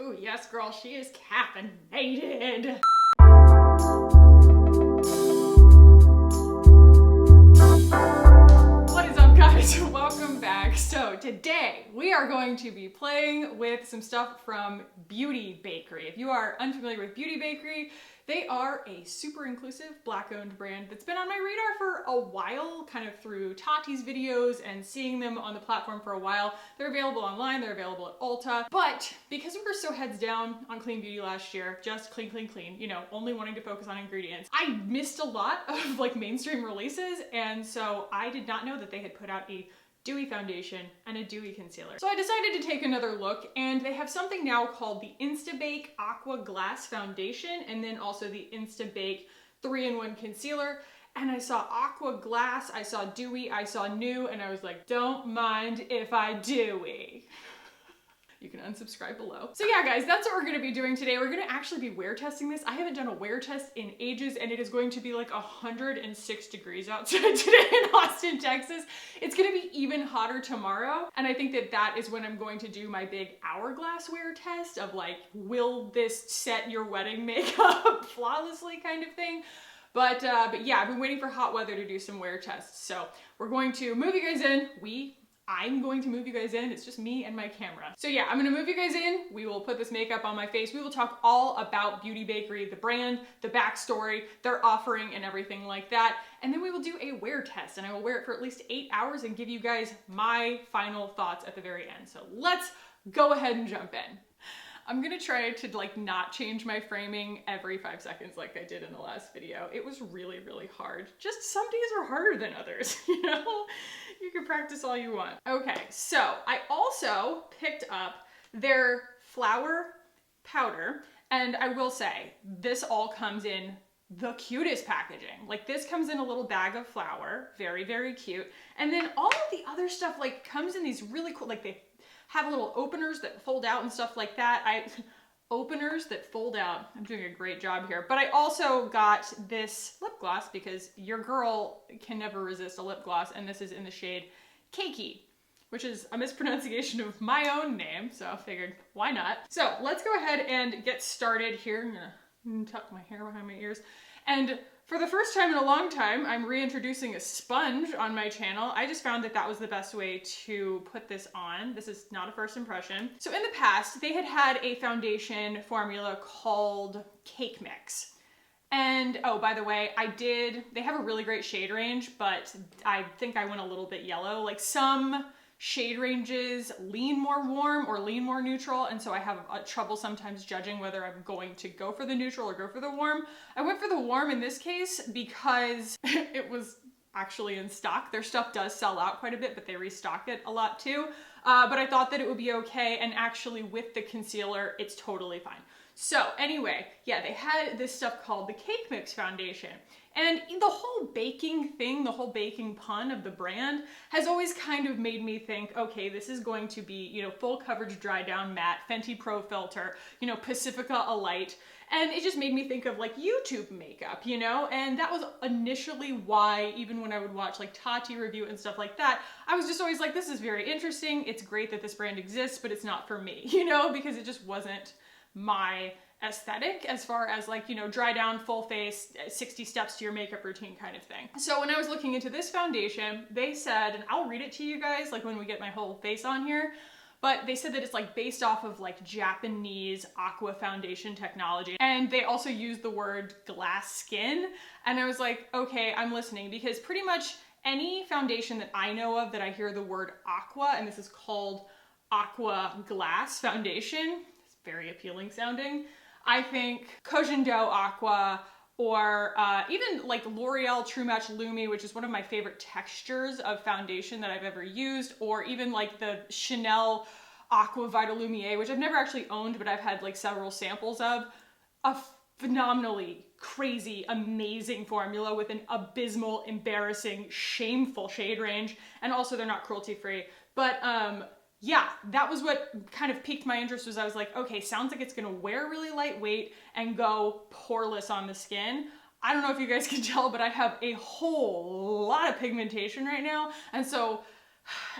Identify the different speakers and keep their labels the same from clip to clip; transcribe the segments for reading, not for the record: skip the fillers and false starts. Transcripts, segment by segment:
Speaker 1: Ooh, yes, girl, she is caffeinated. What is up, guys? Welcome back. So today we are going to be playing with some stuff from Beauty Bakerie. If you are unfamiliar with Beauty Bakerie, they are a super inclusive Black-owned brand that's been on my radar for a while, kind of through Tati's videos and seeing them on the platform for a while. They're available online, they're available at Ulta, but because we were so heads down on clean beauty last year, just clean, you know, only wanting to focus on ingredients, I missed a lot of like mainstream releases, and so I did not know that they had put out a dewy foundation and a dewy concealer. So I decided to take another look, and they have something now called the Insta Bake Aqua Glass Foundation, and then also the Insta Bake 3-in-1 Concealer. And I saw Aqua Glass, I saw Dewy, I saw New, and I was like, don't mind if I dewy. You can unsubscribe below. So yeah, guys, that's what we're gonna be doing today. We're gonna actually be wear testing this. I haven't done a wear test in ages, and it is going to be like 106 degrees outside today in Austin, Texas. It's gonna be even hotter tomorrow. And I think that that is when I'm going to do my big hourglass wear test of like, will this set your wedding makeup flawlessly kind of thing. But yeah, I've been waiting for hot weather to do some wear tests. So we're going to move you guys in. I'm going to move you guys in. It's just me and my camera. So yeah, I'm gonna move you guys in. We will put this makeup on my face. We will talk all about Beauty Bakerie, the brand, the backstory, their offering, and everything like that. And then we will do a wear test, and I will wear it for at least 8 hours and give you guys my final thoughts at the very end. So let's go ahead and jump in. I'm gonna try to like not change my framing every 5 seconds like I did in the last video. It was really, really hard. Just some days are harder than others, you know? You can practice all you want. Okay, so I also picked up their flour powder, and I will say, this all comes in the cutest packaging. Like, this comes in a little bag of flour, very, very cute. And then all of the other stuff like comes in these really cool, like they have little openers that fold out and stuff like that. Openers that fold out. I'm doing a great job here. But I also got this lip gloss because your girl can never resist a lip gloss, and this is in the shade Cakey, which is a mispronunciation of my own name, so I figured, why not? So let's go ahead and get started here. I'm gonna tuck my hair behind my ears. And for the first time in a long time, I'm reintroducing a sponge on my channel. I just found that that was the best way to put this on. This is not a first impression. So in the past, they had a foundation formula called Cake Mix. And oh, by the way, they have a really great shade range, but I think I went a little bit yellow. Like, some shade ranges lean more warm or lean more neutral, and so I have trouble sometimes judging whether I'm going to go for the neutral or go for the warm. I went for the warm in this case because it was actually in stock. Their stuff does sell out quite a bit, but they restock it a lot too. But I thought that it would be okay, and actually with the concealer, it's totally fine. So anyway, yeah, they had this stuff called the Cake Mix Foundation. And the whole baking thing, the whole baking pun of the brand has always kind of made me think, okay, this is going to be, you know, full coverage dry down matte, Fenty Pro Filter, you know, Pacifica Alight. And it just made me think of like YouTube makeup, you know? And that was initially why, even when I would watch like Tati review and stuff like that, I was just always like, this is very interesting. It's great that this brand exists, but it's not for me, you know, because it just wasn't my aesthetic as far as like, you know, dry down, full face, 60 steps to your makeup routine kind of thing. So when I was looking into this foundation, they said, and I'll read it to you guys like when we get my whole face on here, but they said that it's like based off of like Japanese Aqua foundation technology. And they also used the word glass skin. And I was like, okay, I'm listening, because pretty much any foundation that I know of that I hear the word Aqua, and this is called Aqua Glass Foundation, it's very appealing sounding. I think Kojin Do Aqua, or even like L'Oreal True Match Lumi, which is one of my favorite textures of foundation that I've ever used, or even like the Chanel Aqua Vita Lumiere, which I've never actually owned, but I've had like several samples of. A phenomenally crazy, amazing formula with an abysmal, embarrassing, shameful shade range, and also they're not cruelty-free. But yeah, that was what kind of piqued my interest. Was I was like, okay, sounds like it's gonna wear really lightweight and go poreless on the skin. I don't know if you guys can tell, but I have a whole lot of pigmentation right now. And so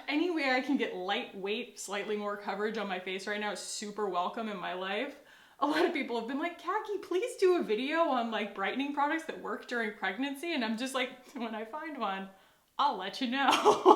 Speaker 1: any way I can get lightweight, slightly more coverage on my face right now is super welcome in my life. A lot of people have been like, Khaki, please do a video on like brightening products that work during pregnancy. And I'm just like, when I find one, I'll let you know.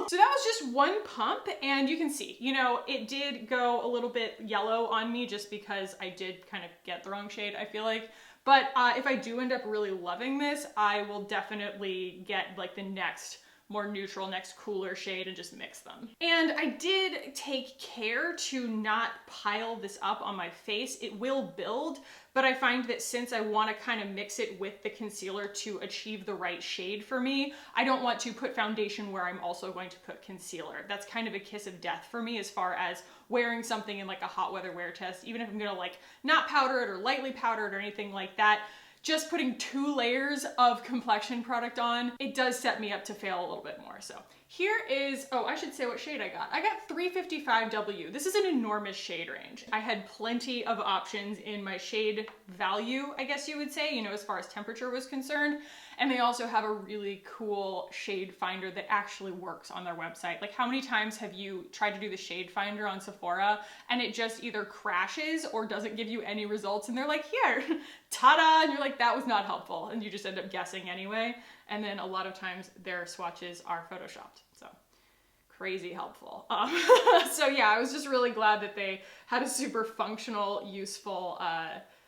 Speaker 1: So that was just one pump, and you can see, you know, it did go a little bit yellow on me just because I did kind of get the wrong shade, I feel like. But if I do end up really loving this, I will definitely get like the next more neutral, next cooler shade and just mix them. And I did take care to not pile this up on my face. It will build, but I find that since I want to kind of mix it with the concealer to achieve the right shade for me, I don't want to put foundation where I'm also going to put concealer. That's kind of a kiss of death for me as far as wearing something in like a hot weather wear test, even if I'm gonna like not powder it or lightly powder it or anything like that. Just putting 2 layers of complexion product on, it does set me up to fail a little bit more. So here is, oh, I should say what shade I got. I got 355W. This is an enormous shade range. I had plenty of options in my shade value, I guess you would say, you know, as far as temperature was concerned. And they also have a really cool shade finder that actually works on their website. Like, how many times have you tried to do the shade finder on Sephora and it just either crashes or doesn't give you any results? And they're like, here, ta-da! And you're like, that was not helpful. And you just end up guessing anyway. And then a lot of times their swatches are photoshopped. So crazy helpful. So yeah, I was just really glad that they had a super functional, useful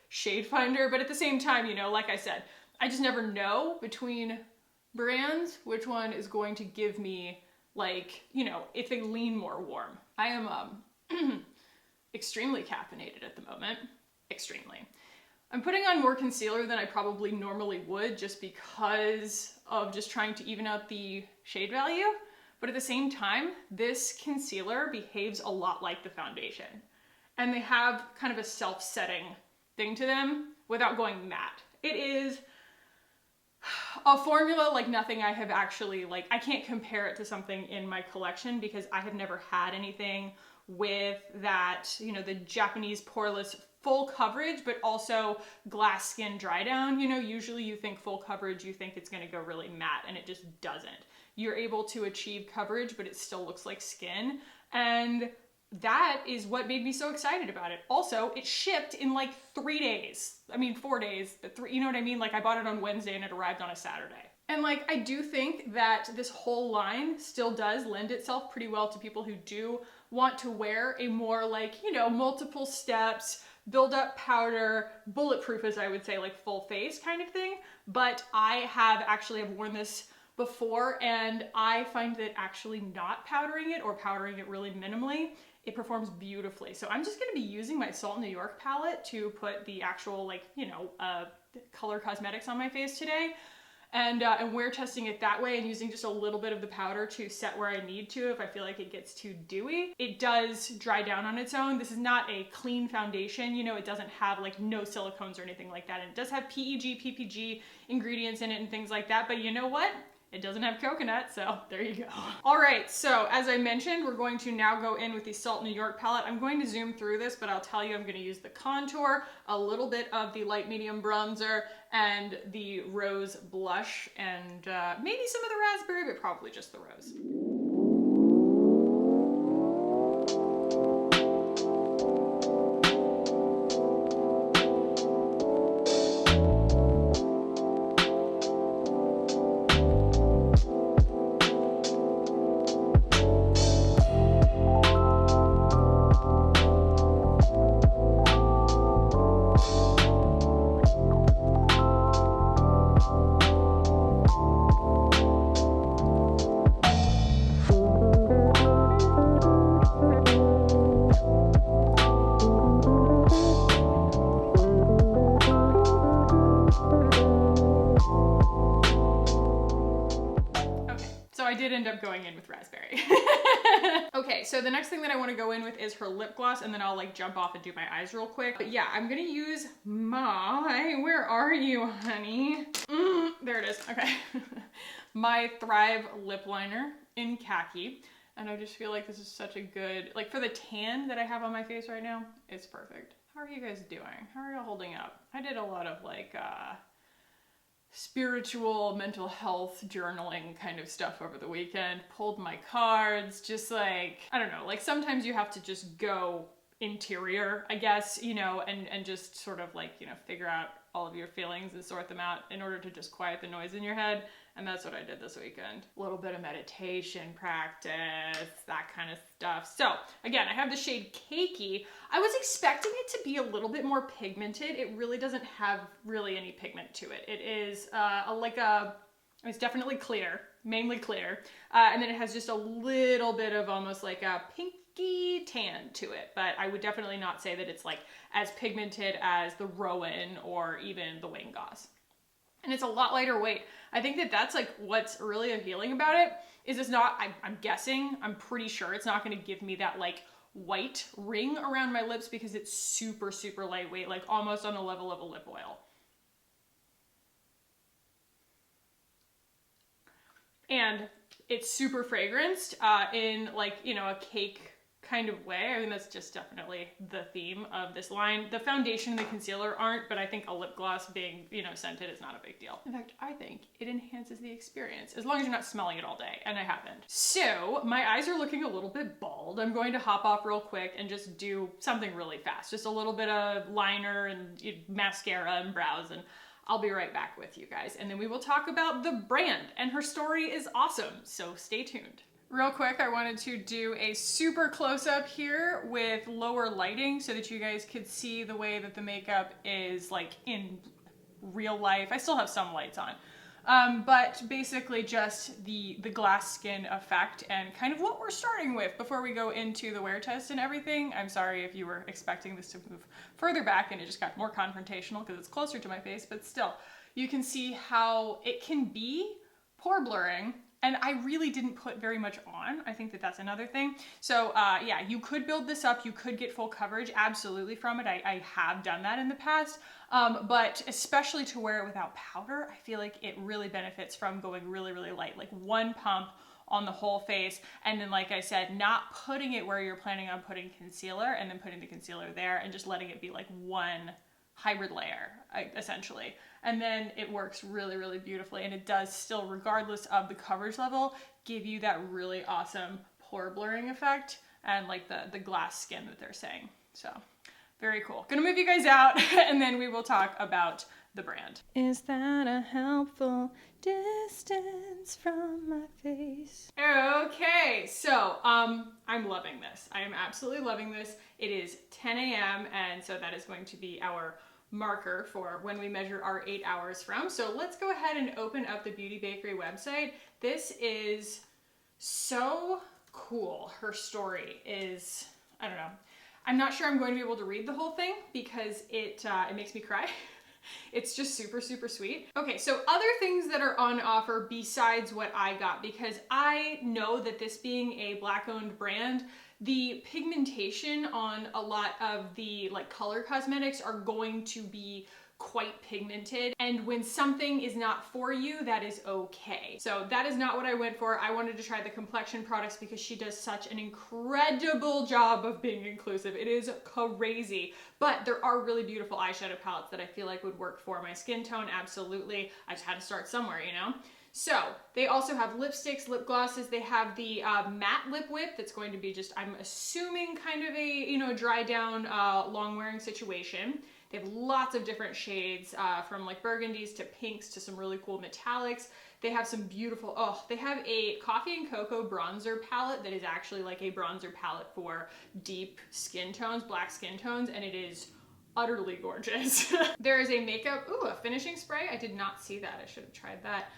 Speaker 1: shade finder. But at the same time, you know, like I said, I just never know between brands which one is going to give me, like, you know, if they lean more warm. I am extremely caffeinated at the moment. Extremely. I'm putting on more concealer than I probably normally would just because of just trying to even out the shade value. But at the same time, this concealer behaves a lot like the foundation. And they have kind of a self-setting thing to them without going matte. It is a formula like nothing I have actually, like, I can't compare it to something in my collection because I have never had anything with that, you know, the Japanese poreless full coverage, but also glass skin dry down. You know, usually you think full coverage, you think it's gonna go really matte, and it just doesn't. You're able to achieve coverage, but it still looks like skin. And that is what made me so excited about it. Also, it shipped in like 3 days. I mean, 4 days, but 3, you know what I mean? Like, I bought it on Wednesday and it arrived on a Saturday. And like, I do think that this whole line still does lend itself pretty well to people who do want to wear a more, like, you know, multiple steps, build up powder, bulletproof, as I would say, like full face kind of thing. But I have worn this before, and I find that actually not powdering it or powdering it really minimally, it performs beautifully. So I'm just gonna be using my Salt New York palette to put the actual, like, you know, color cosmetics on my face today. And wear testing it that way and using just a little bit of the powder to set where I need to if I feel like it gets too dewy. It does dry down on its own. This is not a clean foundation, you know, it doesn't have like no silicones or anything like that. And it does have PEG, PPG ingredients in it and things like that, but you know what? It doesn't have coconut, so there you go. All right, so as I mentioned, we're going to now go in with the Salt New York palette. I'm going to zoom through this, but I'll tell you I'm gonna use the contour, a little bit of the light medium bronzer, and the rose blush, and maybe some of the raspberry, but probably just the rose. End up going in with raspberry. Okay, so the next thing that I want to go in with is her lip gloss, and then I'll like jump off and do my eyes real quick. But yeah, I'm gonna use my, where are you, honey? There it is, okay. My Thrive lip liner in khaki. And I just feel like this is such a good, like, for the tan that I have on my face right now, it's perfect. How are you guys doing? How are y'all holding up? I did a lot of like, spiritual, mental health, journaling kind of stuff over the weekend. Pulled my cards, just like, I don't know, like sometimes you have to just go interior, I guess, you know, and just sort of like, you know, figure out all of your feelings and sort them out in order to just quiet the noise in your head. And that's what I did this weekend. A little bit of meditation practice, that kind of stuff. So again, I have the shade Cakey. I was expecting it to be a little bit more pigmented. It really doesn't have really any pigment to it. It is it's definitely clear, mainly clear. And then it has just a little bit of almost like a pinky tan to it. But I would definitely not say that it's like as pigmented as the Rowan or even the Wayne Gauze. And it's a lot lighter weight. I think that that's like what's really appealing about it is it's not, I'm guessing, I'm pretty sure it's not going to give me that like white ring around my lips because it's super, super lightweight, like almost on the level of a lip oil. And it's super fragranced in like, you know, a cake kind of way. I mean, that's just definitely the theme of this line. The foundation and the concealer aren't, but I think a lip gloss being, you know, scented is not a big deal. In fact, I think it enhances the experience as long as you're not smelling it all day, and I haven't. So my eyes are looking a little bit bald. I'm going to hop off real quick and just do something really fast. Just a little bit of liner and mascara and brows, and I'll be right back with you guys. And then we will talk about the brand, and her story is awesome, so stay tuned. Real quick, I wanted to do a super close-up here with lower lighting so that you guys could see the way that the makeup is like in real life. I still have some lights on, but basically just the glass skin effect and kind of what we're starting with before we go into the wear test and everything. I'm sorry if you were expecting this to move further back and it just got more confrontational because it's closer to my face, but still, you can see how it can be pore blurring. And I really didn't put very much on. I think that that's another thing. So yeah, you could build this up. You could get full coverage absolutely from it. I have done that in the past. But especially to wear it without powder, I feel like it really benefits from going really, really light. Like one pump on the whole face. And then, like I said, not putting it where you're planning on putting concealer and then putting the concealer there and just letting it be like one hybrid layer, essentially. And then it works really, really beautifully. And it does still, regardless of the coverage level, give you that really awesome pore blurring effect and like the glass skin that they're saying. So very cool. Gonna move you guys out and then we will talk about the brand. Is that a helpful distance from my face? Okay, so I'm loving this. I am absolutely loving this. It is 10 a.m. and so that is going to be our marker for when we measure our 8 hours from. So let's go ahead and open up the Beauty Bakerie website. This is so cool. Her story is, I don't know. I'm not sure I'm going to be able to read the whole thing because it makes me cry. It's just super, super sweet. Okay, so other things that are on offer besides what I got, because I know that this being a Black-owned brand, the pigmentation on a lot of the like color cosmetics are going to be quite pigmented, and when something is not for you, that is okay. So that is not what I went for. I wanted to try the complexion products because she does such an incredible job of being inclusive. It is crazy, but there are really beautiful eyeshadow palettes that I feel like would work for my skin tone, absolutely. I just had to start somewhere, you know? So they also have lipsticks, lip glosses. They have the matte lip whip that's going to be just, I'm assuming, kind of a, you know, dry down, long wearing situation. They have lots of different shades from like burgundies to pinks to some really cool metallics. They have some beautiful, they have a coffee and cocoa bronzer palette that is actually like a bronzer palette for deep skin tones, black skin tones, and it is utterly gorgeous. There is a makeup, a finishing spray. I did not see that. I should have tried that.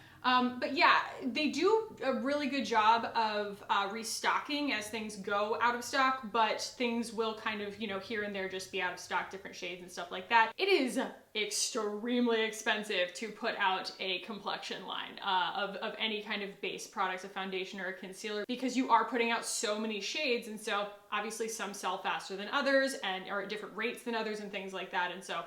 Speaker 1: But yeah, they do a really good job of restocking as things go out of stock, but things will kind of, you know, here and there just be out of stock, different shades and stuff like that. It is extremely expensive to put out a complexion line of any kind of base products, a foundation or a concealer, because you are putting out so many shades, and so Obviously some sell faster than others and are at different rates than others and things like that. And so,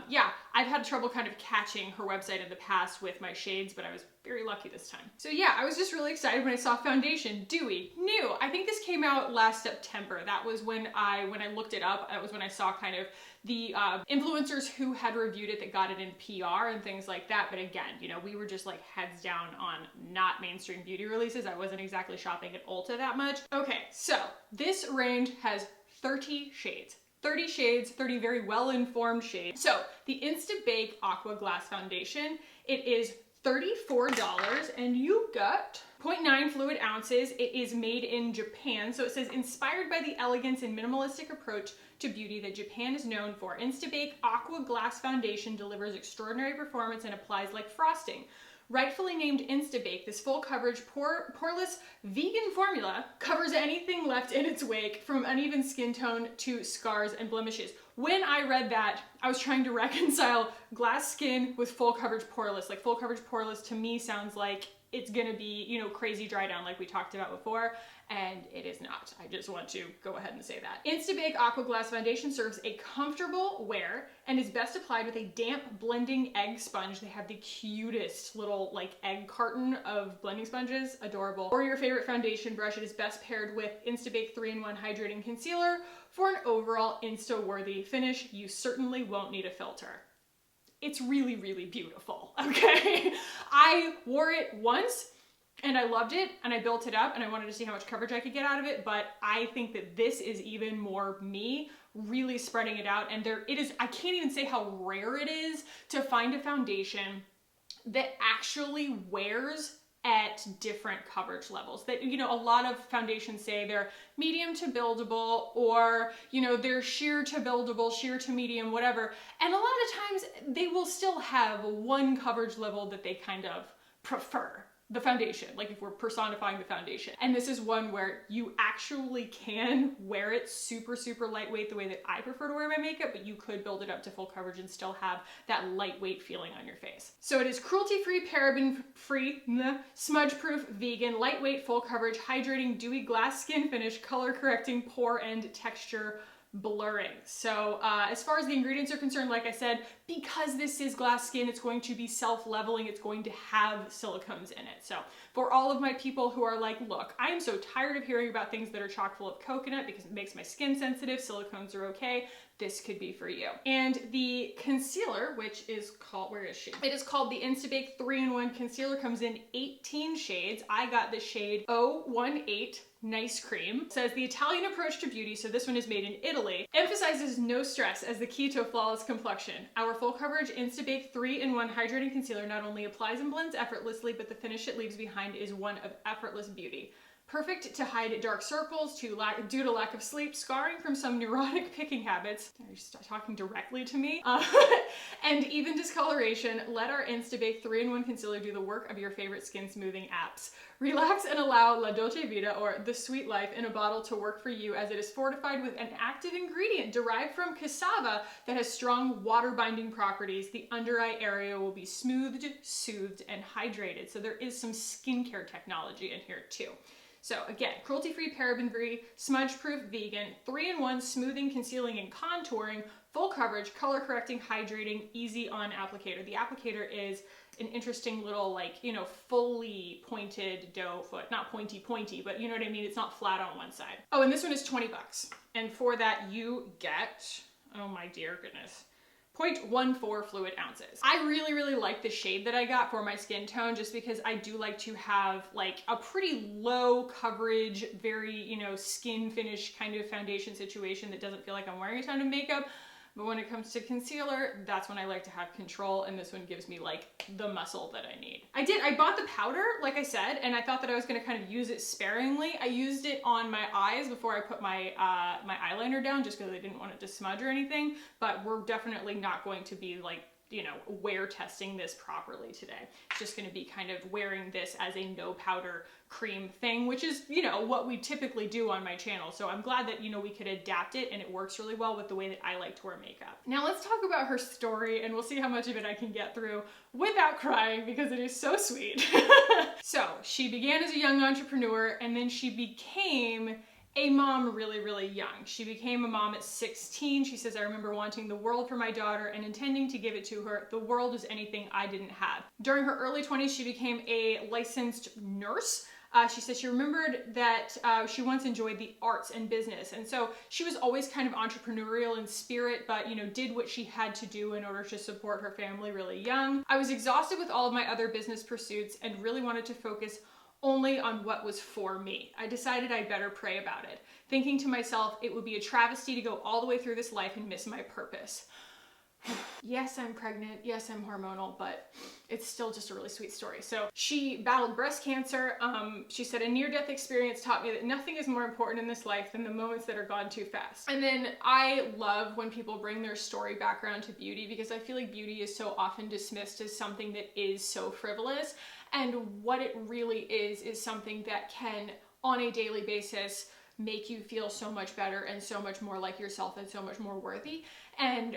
Speaker 1: yeah, I've had trouble kind of catching her website in the past with my shades, but I was very lucky this time. So yeah, I was just really excited when I saw foundation, dewy, new. I think this came out last September. That was when I looked it up, that was when I saw kind of the influencers who had reviewed it that got it in PR and things like that. But again, you know, we were just like heads down on not mainstream beauty releases. I wasn't exactly shopping at Ulta that much. Okay, so this range has 30 shades. 30 shades, 30 very well-informed shades. So the Insta Bake Aqua Glass Foundation, it is $34 and you got 0.9 fluid ounces. It is made in Japan. So it says inspired by the elegance and minimalistic approach to beauty that Japan is known for, Insta Bake Aqua Glass Foundation delivers extraordinary performance and applies like frosting. Rightfully named Insta Bake, this full coverage, poreless vegan formula covers anything left in its wake, from uneven skin tone to scars and blemishes. When I read that, I was trying to reconcile glass skin with full coverage poreless. Like full coverage poreless to me sounds like it's gonna be, you know, crazy dry down like we talked about before, and it is not. I just want to go ahead and say that. Insta Bake Aqua Glass Foundation serves a comfortable wear and is best applied with a damp blending egg sponge. They have the cutest little like egg carton of blending sponges, adorable. Or your favorite foundation brush. It is best paired with Insta Bake 3-in-1 Hydrating Concealer for an overall Insta-worthy finish. You certainly won't need a filter. It's really, really beautiful, okay? I wore it once and I loved it and I built it up and I wanted to see how much coverage I could get out of it, but I think that this is even more me, really spreading it out. And there it is, I can't even say how rare it is to find a foundation that actually wears at different coverage levels. That, you know, a lot of foundations say they're medium to buildable, or, you know, they're sheer to buildable, sheer to medium, whatever. And a lot of times they will still have one coverage level that they kind of prefer. The foundation, like if we're personifying the foundation. And this is one where you actually can wear it super, super lightweight the way that I prefer to wear my makeup, but you could build it up to full coverage and still have that lightweight feeling on your face. So it is cruelty-free, paraben-free, smudge-proof, vegan, lightweight, full coverage, hydrating, dewy glass skin finish, color correcting, pore and texture blurring. So as far as the ingredients are concerned, like I said, because this is glass skin, it's going to be self-leveling, it's going to have silicones in it. So for all of my people who are like, look, I am so tired of hearing about things that are chock full of coconut because it makes my skin sensitive, silicones are okay, this could be for you. And the concealer, which is called, where is she? It is called the Insta Bake 3-in-1 Concealer, comes in 18 shades. I got the shade 018 Nice Cream. It says the Italian approach to beauty, so this one is made in Italy, emphasizes no stress as the key to a flawless complexion. Our full coverage Insta Bake 3-in-1 Hydrating Concealer not only applies and blends effortlessly, but the finish it leaves behind is one of effortless beauty. Perfect to hide dark circles due to lack of sleep, scarring from some neurotic picking habits. Are you talking directly to me? And even discoloration. Let our Insta Bake 3-in-1 Concealer do the work of your favorite skin smoothing apps. Relax and allow La Dolce Vita, or the sweet life, in a bottle to work for you, as it is fortified with an active ingredient derived from cassava that has strong water binding properties. The under eye area will be smoothed, soothed, and hydrated. So there is some skincare technology in here too. So again, cruelty-free, paraben-free, smudge-proof, vegan, 3-in-1 smoothing, concealing, and contouring, full coverage, color correcting, hydrating, easy on applicator. The applicator is an interesting little, like, you know, fully pointed doe foot. Not pointy, but you know what I mean? It's not flat on one side. Oh, and this one is 20 bucks. And for that you get, oh my dear goodness, 0.14 fluid ounces. I really, really like the shade that I got for my skin tone, just because I do like to have like a pretty low coverage, very, you know, skin finish kind of foundation situation that doesn't feel like I'm wearing a ton of makeup. But when it comes to concealer, that's when I like to have control, and this one gives me like the muscle that I need. I bought the powder, like I said, and I thought that I was gonna kind of use it sparingly. I used it on my eyes before I put my my eyeliner down, just because I didn't want it to smudge or anything, but we're definitely not going to be like, you know, wear testing this properly today. It's just gonna be kind of wearing this as a no powder cream thing, which is, you know, what we typically do on my channel. So I'm glad that, you know, we could adapt it and it works really well with the way that I like to wear makeup. Now let's talk about her story and we'll see how much of it I can get through without crying, because it is so sweet. So she began as a young entrepreneur and then she became a mom really, really young. She became a mom at 16. She says, I remember wanting the world for my daughter and intending to give it to her. The world was anything I didn't have. During her early 20s, she became a licensed nurse. She says she remembered that she once enjoyed the arts and business. And so she was always kind of entrepreneurial in spirit, but, you know, did what she had to do in order to support her family really young. I was exhausted with all of my other business pursuits and really wanted to focus only on what was for me. I decided I'd better pray about it, thinking to myself, it would be a travesty to go all the way through this life and miss my purpose. Yes, I'm pregnant. Yes, I'm hormonal, but it's still just a really sweet story. So she battled breast cancer. She said, a near-death experience taught me that nothing is more important in this life than the moments that are gone too fast. And then I love when people bring their story background to beauty, because I feel like beauty is so often dismissed as something that is so frivolous. And what it really is something that can, on a daily basis, make you feel so much better and so much more like yourself and so much more worthy. And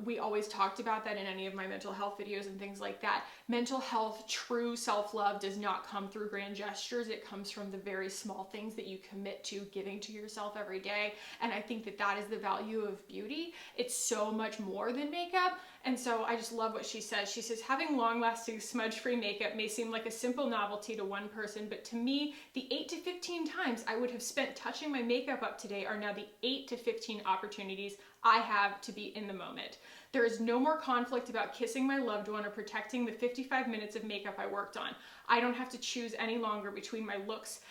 Speaker 1: we always talked about that in any of my mental health videos and things like that. Mental health, true self-love does not come through grand gestures. It comes from the very small things that you commit to giving to yourself every day. And I think that that is the value of beauty. It's so much more than makeup. And so I just love what she says. She says, having long-lasting smudge-free makeup may seem like a simple novelty to one person, but to me, the 8 to 15 times I would have spent touching my makeup up today are now the 8 to 15 opportunities I have to be in the moment. There is no more conflict about kissing my loved one or protecting the 55 minutes of makeup I worked on. I don't have to choose any longer between my looks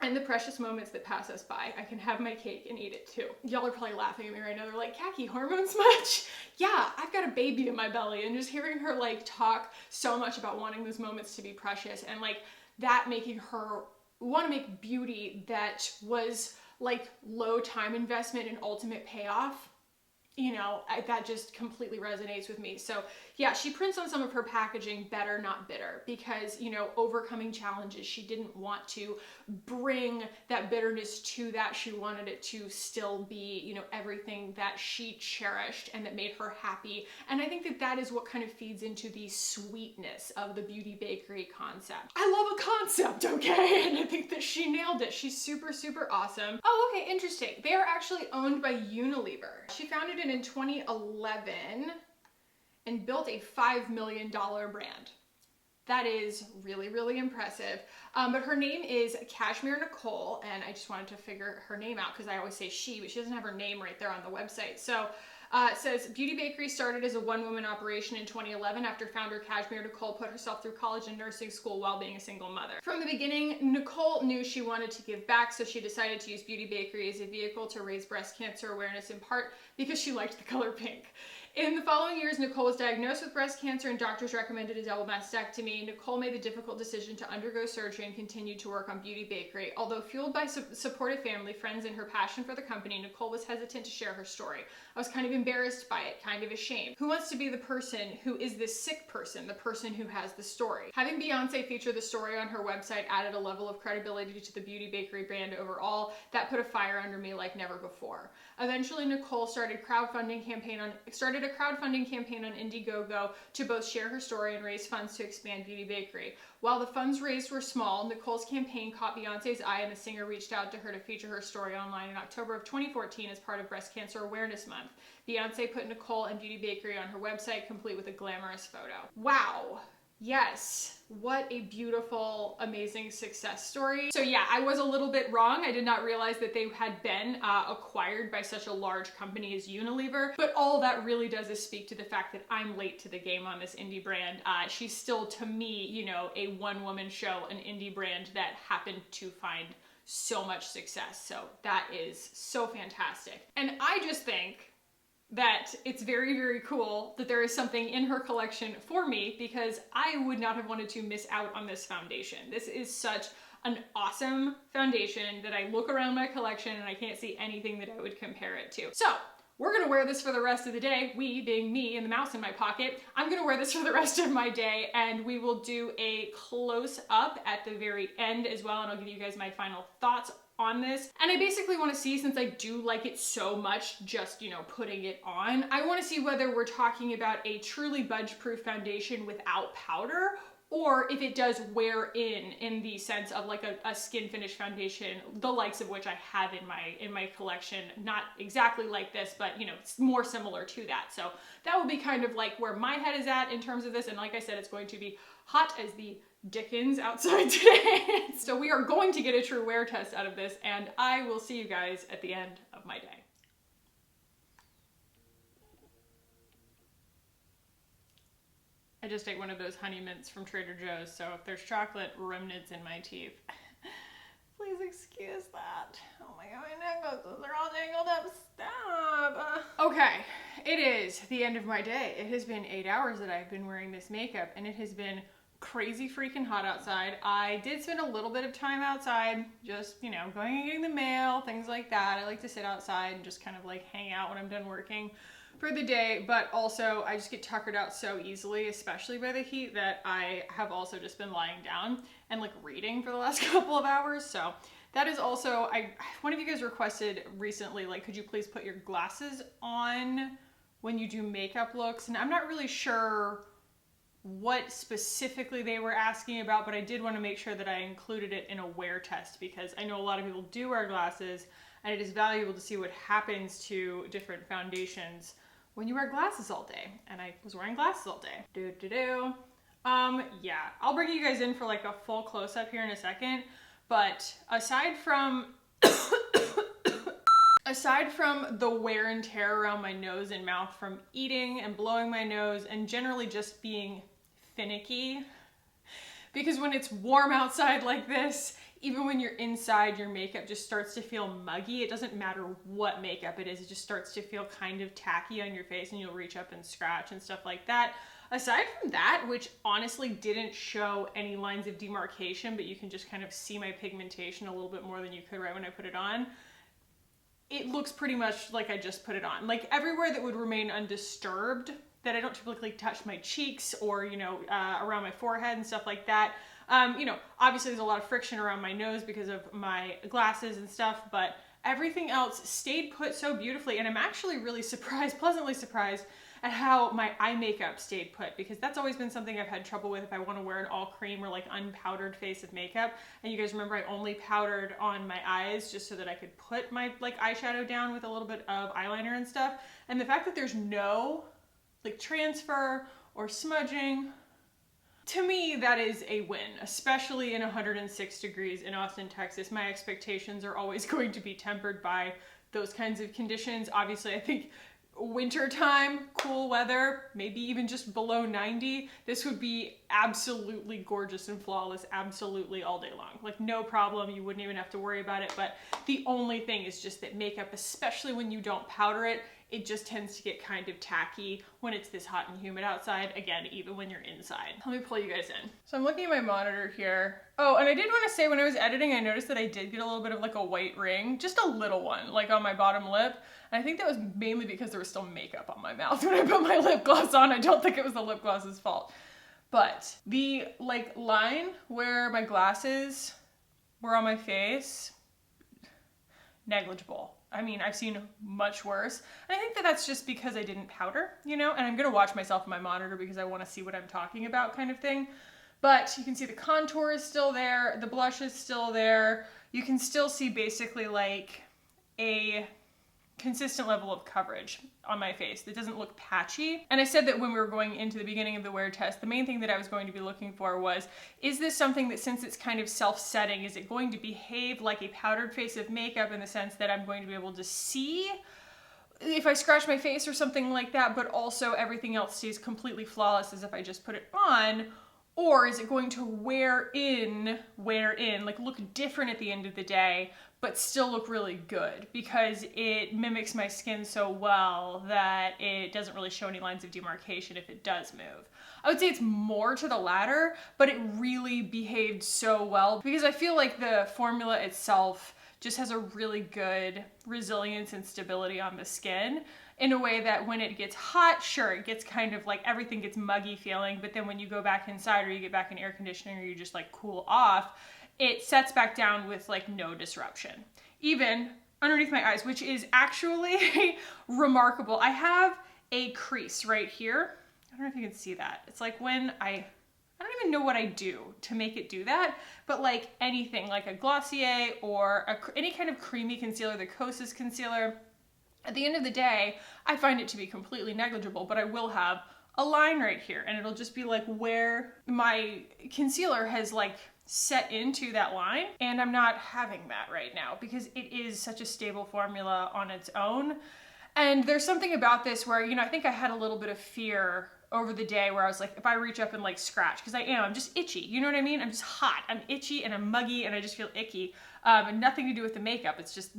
Speaker 1: and the precious moments that pass us by. I can have my cake and eat it too. Y'all are probably laughing at me right now. They're like, Khaki, hormones much? Yeah, I've got a baby in my belly, and just hearing her like talk so much about wanting those moments to be precious and like that making her want to make beauty that was like low time investment and ultimate payoff, you know, that just completely resonates with me. So yeah, she prints on some of her packaging better, not bitter, because, you know, overcoming challenges, she didn't want to bring that bitterness to that. She wanted it to still be, you know, everything that she cherished and that made her happy. And I think that that is what kind of feeds into the sweetness of the Beauty Bakerie concept. I love a concept, okay? And I think that she nailed it. She's super, super awesome. Oh, okay, interesting. They are actually owned by Unilever. She founded it in 2011 and built a $5 million brand. That is really, really impressive. But her name is Cashmere Nicole, and I just wanted to figure her name out because I always say she, but she doesn't have her name right there on the website. So it says, Beauty Bakerie started as a one-woman operation in 2011 after founder Cashmere Nicole put herself through college and nursing school while being a single mother. From the beginning, Nicole knew she wanted to give back, so she decided to use Beauty Bakerie as a vehicle to raise breast cancer awareness, in part because she liked the color pink. In the following years, Nicole was diagnosed with breast cancer and doctors recommended a double mastectomy. Nicole made the difficult decision to undergo surgery and continued to work on Beauty Bakerie. Although fueled by supportive family, friends, and her passion for the company, Nicole was hesitant to share her story. I was kind of embarrassed by it, kind of ashamed. Who wants to be the person who is this sick person, the person who has the story? Having Beyonce feature the story on her website added a level of credibility to the Beauty Bakerie brand overall that put a fire under me like never before. Eventually, Nicole started a crowdfunding campaign on Indiegogo to both share her story and raise funds to expand Beauty Bakerie. While the funds raised were small, Nicole's campaign caught Beyonce's eye, and the singer reached out to her to feature her story online in October of 2014 as part of Breast Cancer Awareness Month. Beyonce put Nicole and Beauty Bakerie on her website, complete with a glamorous photo. Wow. Yes, what a beautiful, amazing success story. So yeah, I was a little bit wrong. I did not realize that they had been acquired by such a large company as Unilever, but all that really does is speak to the fact that I'm late to the game on this indie brand. She's still, to me, you know, a one-woman show, an indie brand that happened to find so much success. So that is so fantastic. And I just think that it's very, very cool that there is something in her collection for me, because I would not have wanted to miss out on this foundation. This is such an awesome foundation that I look around my collection and I can't see anything that I would compare it to. So we're gonna wear this for the rest of the day. We being me and the mouse in my pocket. I'm gonna wear this for the rest of my day, and we will do a close up at the very end as well, and I'll give you guys my final thoughts on this. And I basically want to see, since I do like it so much, just, you know, putting it on, I want to see whether we're talking about a truly budge-proof foundation without powder, or if it does wear in the sense of like a skin finish foundation, the likes of which I have in my collection. Not exactly like this, but you know, it's more similar to that. So that will be kind of like where my head is at in terms of this. And like I said, it's going to be hot as the Dickens outside today. So we are going to get a true wear test out of this, and I will see you guys at the end of my day. I just ate one of those honey mints from Trader Joe's, so if there's chocolate remnants in my teeth, please excuse that. Oh my god, my necklaces are all tangled up. Stop. Okay, it is the end of my day. It has been 8 hours that I've been wearing this makeup, and it has been crazy freaking hot outside. I did spend a little bit of time outside, just, you know, going and getting the mail, things like that. I like to sit outside and just kind of like hang out when I'm done working for the day, but also I just get tuckered out so easily, especially by the heat, that I have also just been lying down and like reading for the last couple of hours. So that is also, one of you guys requested recently, like, could you please put your glasses on when you do makeup looks? And I'm not really sure what specifically they were asking about, but I did want to make sure that I included it in a wear test, because I know a lot of people do wear glasses, and it is valuable to see what happens to different foundations when you wear glasses all day. And I was wearing glasses all day. Yeah, I'll bring you guys in for like a full close-up here in a second, but aside from the wear and tear around my nose and mouth from eating and blowing my nose and generally just being finicky, because when it's warm outside like this, even when you're inside, your makeup just starts to feel muggy. It doesn't matter what makeup it is, it just starts to feel kind of tacky on your face, and you'll reach up and scratch and stuff like that. Aside from that, which honestly didn't show any lines of demarcation, but you can just kind of see my pigmentation a little bit more than you could right when I put it on, it looks pretty much like I just put it on. Like everywhere that would remain undisturbed, that I don't typically touch my cheeks or, you know, around my forehead and stuff like that. You know, obviously there's a lot of friction around my nose because of my glasses and stuff, but everything else stayed put so beautifully. And I'm actually really surprised, pleasantly surprised, at how my eye makeup stayed put, because that's always been something I've had trouble with if I want to wear an all cream or like unpowdered face of makeup. And you guys remember I only powdered on my eyes just so that I could put my like eyeshadow down with a little bit of eyeliner and stuff. And the fact that there's no like transfer or smudging, to me, that is a win, especially in 106 degrees in Austin, Texas. My expectations are always going to be tempered by those kinds of conditions. Obviously, I think winter time, cool weather, maybe even just below 90, this would be absolutely gorgeous and flawless, absolutely all day long. Like no problem, you wouldn't even have to worry about it. But the only thing is just that makeup, especially when you don't powder it, it just tends to get kind of tacky when it's this hot and humid outside. Again, even when you're inside. Let me pull you guys in. So I'm looking at my monitor here. Oh, and I did want to say, when I was editing, I noticed that I did get a little bit of like a white ring, just a little one, like on my bottom lip. And I think that was mainly because there was still makeup on my mouth when I put my lip gloss on. I don't think it was the lip gloss's fault. But the like line where my glasses were on my face, negligible. I mean, I've seen much worse. And I think that that's just because I didn't powder, you know, and I'm gonna watch myself in my monitor because I wanna see what I'm talking about kind of thing. But you can see the contour is still there, the blush is still there. You can still see basically like a consistent level of coverage on my face that doesn't look patchy. And I said that when we were going into the beginning of the wear test, the main thing that I was going to be looking for was, is this something that, since it's kind of self-setting, is it going to behave like a powdered face of makeup in the sense that I'm going to be able to see if I scratch my face or something like that, but also everything else stays completely flawless as if I just put it on? Or is it going to wear in, like look different at the end of the day, but still look really good because it mimics my skin so well that it doesn't really show any lines of demarcation if it does move? I would say it's more to the latter, but it really behaved so well because I feel like the formula itself just has a really good resilience and stability on the skin, in a way that when it gets hot, sure, it gets kind of like everything gets muggy feeling, but then when you go back inside or you get back in air conditioning or you just like cool off, it sets back down with like no disruption. Even underneath my eyes, which is actually remarkable. I have a crease right here. I don't know if you can see that. It's like when I I don't even know what I do to make it do that, but like anything, like a Glossier or any kind of creamy concealer, the Kosas concealer, at the end of the day, I find it to be completely negligible, but I will have a line right here, and it'll just be like where my concealer has like set into that line, and I'm not having that right now because it is such a stable formula on its own. And there's something about this where, you know, I think I had a little bit of fear over the day where I was like, if I reach up and like scratch, because I'm just itchy, you know what I mean? I'm just hot, I'm itchy and I'm muggy and I just feel icky. And nothing to do with the makeup, it's just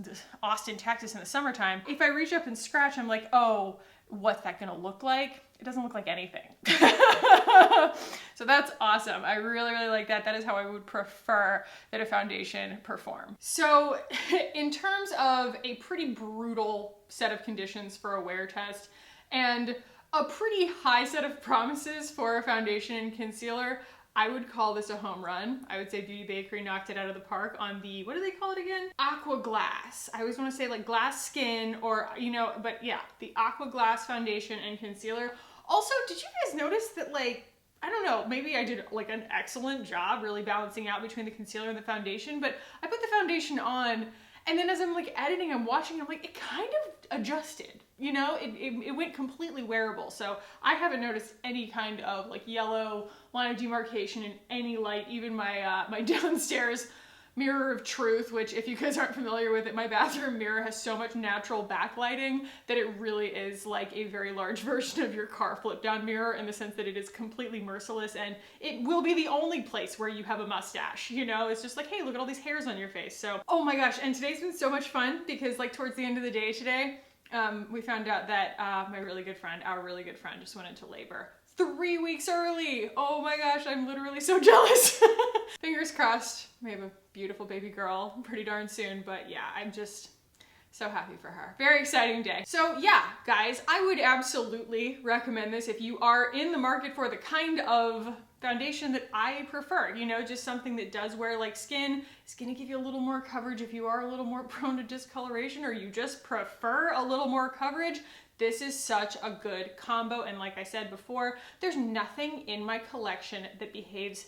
Speaker 1: Austin, Texas in the summertime. If I reach up and scratch, I'm like, oh, what's that gonna look like? It doesn't look like anything. So that's awesome. I really, really like that. That is how I would prefer that a foundation perform. So in terms of a pretty brutal set of conditions for a wear test and a pretty high set of promises for a foundation and concealer, I would call this a home run. I would say Beauty Bakerie knocked it out of the park on the, what do they call it again? Aqua Glass. I always want to say like glass skin or, you know, but yeah, the Aqua Glass foundation and concealer. Also, did you guys notice that, like, I don't know, maybe I did like an excellent job really balancing out between the concealer and the foundation, but I put the foundation on and then as I'm like editing, I'm watching, I'm like, it kind of adjusted, you know, it went completely wearable. So I haven't noticed any kind of like yellow line of demarcation in any light, even my, my downstairs mirror of truth, which if you guys aren't familiar with it, my bathroom mirror has so much natural backlighting that it really is like a very large version of your car flip down mirror in the sense that it is completely merciless and it will be the only place where you have a mustache, you know? It's just like, hey, look at all these hairs on your face. So, oh my gosh, and today's been so much fun because like towards the end of the day today, we found out that our really good friend just went into labor 3 weeks early. Oh my gosh, I'm literally so jealous. Fingers crossed, we have a beautiful baby girl pretty darn soon, but yeah, I'm just so happy for her. Very exciting day. So yeah, guys, I would absolutely recommend this if you are in the market for the kind of foundation that I prefer, you know, just something that does wear like skin. It's gonna give you a little more coverage if you are a little more prone to discoloration or you just prefer a little more coverage. This is such a good combo, and like I said before, there's nothing in my collection that behaves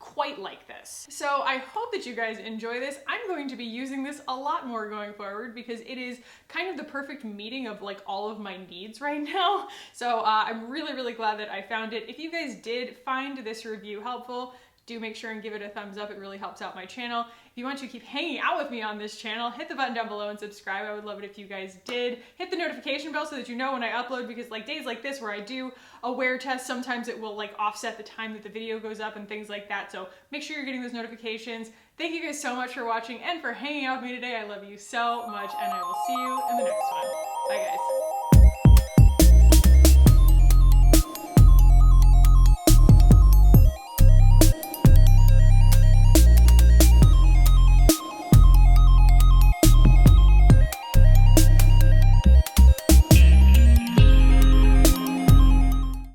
Speaker 1: quite like this. So I hope that you guys enjoy this. I'm going to be using this a lot more going forward because it is kind of the perfect meeting of like all of my needs right now. So I'm really, really glad that I found it. If you guys did find this review helpful, do make sure and give it a thumbs up. It really helps out my channel. If you want to keep hanging out with me on this channel, hit the button down below and subscribe. I would love it if you guys did. Hit the notification bell so that you know when I upload, because like days like this where I do a wear test, sometimes it will like offset the time that the video goes up and things like that. So make sure you're getting those notifications. Thank you guys so much for watching and for hanging out with me today. I love you so much and I will see you in the next one. Bye guys.